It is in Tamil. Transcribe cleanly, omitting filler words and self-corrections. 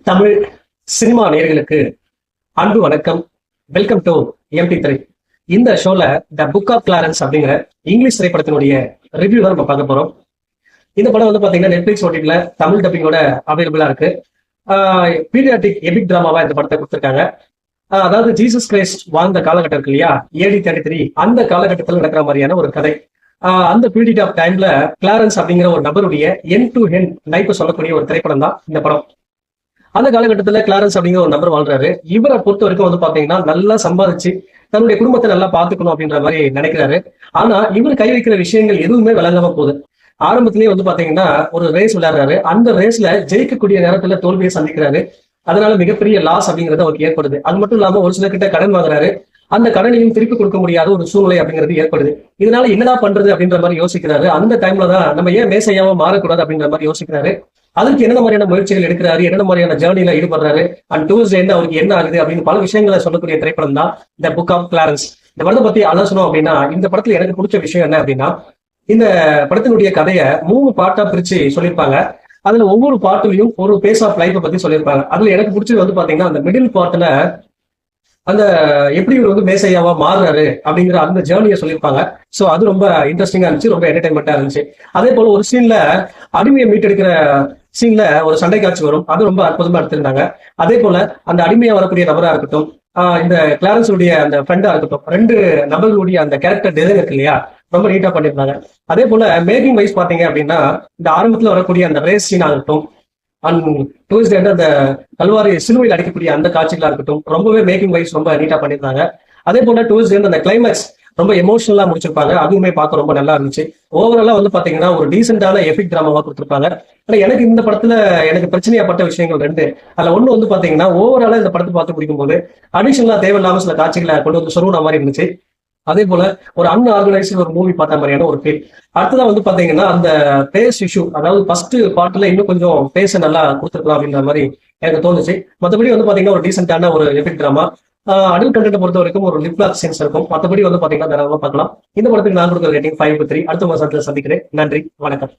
தமிழ் சினிமா நேயர்களுக்கு அன்பு வணக்கம். வெல்கம் டு எம்டி3. இந்த ஷோல த புக் ஆஃப் கிளாரன்ஸ் அப்படிங்கிற இங்கிலீஷ் திரைப்படத்தினுடைய ரிவ்யூ தான் நம்ம பார்க்க போறோம். இந்த படம் வந்து பாத்தீங்கன்னா நெட்ஃபிளிக்ஸ் ஓடிடில தமிழ் டப்பிங்கோட அவைலபிளா இருக்கு. பீடியாட்டிக் எபிக் டிராமாவா இந்த படத்தை கொடுத்திருக்காங்க. அதாவது ஜீசஸ் கிரைஸ்ட் வாழ்ந்த காலகட்டம் இருக்கு இல்லையா, AD 33, அந்த காலகட்டத்தில் நடக்கிற மாதிரியான ஒரு கதை. அந்த பீரியட் ஆஃப் டைம்ல கிளாரன்ஸ் அப்படிங்கிற ஒரு நபருடைய என் டு என் லைஃப் சொல்லக்கூடிய ஒரு திரைப்படம் தான் இந்த படம். அந்த காலகட்டத்துல கிளாரன்ஸ் அப்படிங்கிற ஒரு நபர் வாழ்றாரு. இவரை பொறுத்த வரைக்கும் வந்து பாத்தீங்கன்னா நல்லா சம்பாதிச்சு தன்னுடைய குடும்பத்தை நல்லா பாத்துக்கணும் அப்படின்ற மாதிரி நினைக்கிறாரு. ஆனா இவர் கை வைக்கிற விஷயங்கள் எதுவுமே விளங்காம போகுது. ஆரம்பத்திலேயே வந்து பாத்தீங்கன்னா ஒரு ரேஸ் விளையாடுறாரு. அந்த ரேஸ்ல ஜெயிக்கக்கூடிய நேரத்துல தோல்வியை சந்திக்கிறாரு. அதனால மிகப்பெரிய லாஸ் அப்படிங்கிறது அவருக்கு ஏற்படுது. அது மட்டும் இல்லாம ஒரு சில கிட்ட கடன் வாங்குறாரு. அந்த கடனையும் திருப்பி கொடுக்க முடியாத ஒரு சூழ்நிலை அப்படிங்கிறது ஏற்படுது. இதனால என்னடா பண்றது அப்படின்ற மாதிரி யோசிக்கிறாரு. அந்த டைம்ல தான் நம்ம ஏன் மேசையாவா மாறக்கூடாது அப்படின்ற மாதிரி யோசிக்கிறாரு. அதுக்கு என்னென்ன மாதிரியான முயற்சிகள் எடுக்கிறாரு, என்னென்ன மாதிரியான ஜேர்னில ஈடுபடுறாரு, அண்ட் டூர்ஸ் எண்ட் அவருக்கு என்ன ஆகுது அப்படின்னு பல விஷயங்களை சொல்லக்கூடிய திரைப்படம் தான் த புக் ஆஃப் கிளாரன்ஸ். இந்த படத்தை பத்தி அலசணும் அப்படின்னா, இந்த படத்துல எனக்கு பிடிச்ச விஷயம் என்ன அப்படின்னா, இந்த படத்தினுடைய கதையை 3 பார்ட்டா பிரிச்சு சொல்லியிருப்பாங்க. அதுல ஒவ்வொரு பார்ட்லயும் ஒரு பேஸ் ஆஃப் லைஃபை பத்தி சொல்லியிருப்பாங்க. அதுல எனக்கு பிடிச்சது வந்து பாத்தீங்கன்னா அந்த மிடில் பார்ட்ல அந்த எப்படி இவர் வந்து மேசையாவா மாறுறாரு அப்படிங்கிற அந்த ஜேர்னியை சொல்லியிருப்பாங்க. சோ அது ரொம்ப இன்ட்ரெஸ்டிங்கா இருந்துச்சு, ரொம்ப என்டர்டைன்மெண்டா இருந்துச்சு. அதே போல ஒரு சீன்ல அடிமையை மீட்டெடுக்கிற சீன்ல ஒரு சண்டை காட்சி வரும். அது ரொம்ப அற்புதமா எடுத்திருந்தாங்க. அதே போல அந்த அடிமையா வரக்கூடிய நபரா இருக்கட்டும், இந்த கிளாரன்ஸுடைய அந்த ஃப்ரெண்டா இருக்கட்டும், 2 நபர்களுடைய அந்த கேரக்டர் டிசைன் இருக்கு இல்லையா, ரொம்ப நீட்டா பண்ணியிருந்தாங்க. அதே போல மேக்கிங் வைஸ் பாத்தீங்க அப்படின்னா, இந்த ஆரம்பத்துல வரக்கூடிய அந்த ரேஸ் சீன் ஆகட்டும், அண்ட் டூரிஸ்ட் அந்த கல்வாரி சிலுவையில் அடிக்கக்கூடிய அந்த காட்சிகளா இருக்கட்டும், ரொம்பவே மேக்கிங் வைஸ் ரொம்ப நீட்டா பண்ணியிருந்தாங்க. அதே போல டூரிஸ்ட் அந்த கிளைமேக்ஸ் ரொம்ப எமோஷனலா முடிச்சிருப்பாங்க. அதுவுமே பார்க்க ரொம்ப நல்லா இருந்துச்சு. ஓவராலா வந்து பாத்தீங்கன்னா ஒரு டீசென்டான எபிக் டிராமாவா கொடுத்திருப்பாங்க. ஆனா எனக்கு இந்த படத்துல எனக்கு பிரச்சனையாப்பட்ட விஷயங்கள் 2. அதுல ஒண்ணு வந்து பாத்தீங்கன்னா ஓவராலா இந்த படத்தை பார்த்து பிடிக்கும் போது அடிஷனலா தேவையில்லாம சில காட்சிகளை கொண்டு வந்து சொருகின மாதிரி இருந்துச்சு. அதே போல ஒரு அன்ஆர்கனைஸ்டு ஒரு மூவி பார்த்த மாதிரியான ஒரு ஃபீல். அடுத்ததான் வந்து பாத்தீங்கன்னா அந்த பேஸ் இஷ்யூ, அதாவது ஃபர்ஸ்ட் பார்ட்ல இன்னும் கொஞ்சம் பேச நல்லா கொடுத்துருக்கலாம் அப்படின்ற மாதிரி எனக்கு தோணுச்சு. மற்றபடி வந்து பாத்தீங்கன்னா ஒரு டீசென்டான ஒரு எபிக் டிராமா. அடல்ட் கண்டென்ட் பொறுத்த வரைக்கும் ஒரு லிப் லாக் சீன்ஸ் இருக்கும். மற்றபடி வந்து பாத்தீங்கன்னா தாராளமா பார்க்கலாம். இந்த படத்துக்கு நான் கொடுக்குற ரேட்டிங் 5/3. அடுத்த மாசத்துல சந்திக்கிறேன். நன்றி, வணக்கம்.